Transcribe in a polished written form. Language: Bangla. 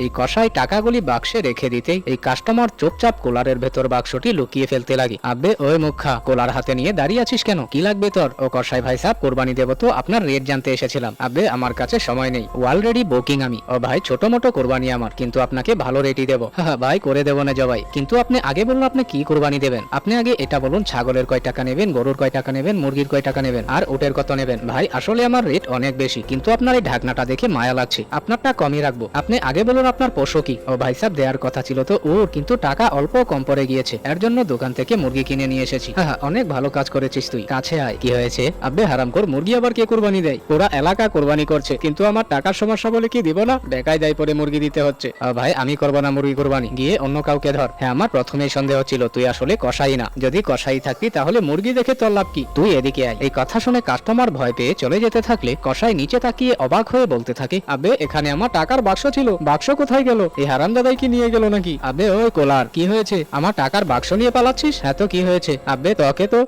এই কসাই টাকাগুলি বাক্সে রেখে দিতেই এই কাস্টমার চুপচাপ কোলারের ভেতর বাক্সটি লুকিয়ে ফেলতে লাগে। আব্বে ওই মুখা, কোলার হাতে নিয়ে দাঁড়িয়ে আছিস কেন? কি লাগবে তোর? ও কসাই ভাই সাহেব, কোরবানি দেবো তো আপনার রেট জানতে এসেছিলাম। আব্বে আমার কাছে সময় নেই, অলরেডি বুকিং আমি। ও ভাই ছোট মোটো কোরবানি আমার, কিন্তু আপনাকে ভালো রেটই দেবো। হ্যাঁ ভাই করে দেবো না জবাই, কিন্তু আপনি আগে বলুন আপনি কি কোরবানি দেবেন। আপনি আগে এটা বলুন, ছাগলের কয় টাকা নেবেন, গরুর কয় টাকা নেবেন, মুরগির কয় টাকা নেবেন, আর ওটের কত নেবেন। ভাই আসলে আমার রেট অনেক বেশি, কিন্তু আপনার এই ঢাকনাটা দেখে মায়া লাগছে, আপনারটা কমই রাখবো। আপনি আগে বলুন আপনার পশু কি। ও ভাই সাহেব দেওয়ার কথা ছিল তো ওর, কিন্তু টাকা অল্প কম পড়ে গিয়েছে, এর জন্য দোকান থেকে মুরগি কিনে নিয়ে এসেছি। হ্যাঁ অনেক ভালো কাজ করেছিস তুই, কাছে আয়। কি হয়েছে? আব্বে হারামখোর, মুরগি আবার কে কোরবানি দেয়? পুরা এলাকা কোরবানি করছে, কিন্তু আমার টাকার সমস্যা বলে কি দিব না? বেকায় দায় পরে মুরগি দিতে হচ্ছে। ভাই আমি করবো না মুরগি কোরবানি, গিয়ে অন্য কাউকে ধর। হ্যাঁ আমার প্রথমেই সন্দেহ ছিল তুই আসলে কসাই না, যদি কসাই থাকতি তাহলে মুরগি দেখে তোর লাভ কি? তুই এদিকে আয়। এই কথা শুনে কাস্টমার ভয় পেয়ে চলে যেতে থাকলে কসাই নিচে তাকিয়ে অবাক হয়ে বলতে থাকে, আবে এখানে আমার টাকার বাক্স ছিল, বাক্স কোথায় গেল? এই হারামদাদাই কি নিয়ে গেল নাকি? আবে ওই কোলার, কি হয়েছে? আমার টাকার বাক্স নিয়ে পালাচ্ছিস? হ্যাঁ তো কি হয়েছে? আবে তোকে তো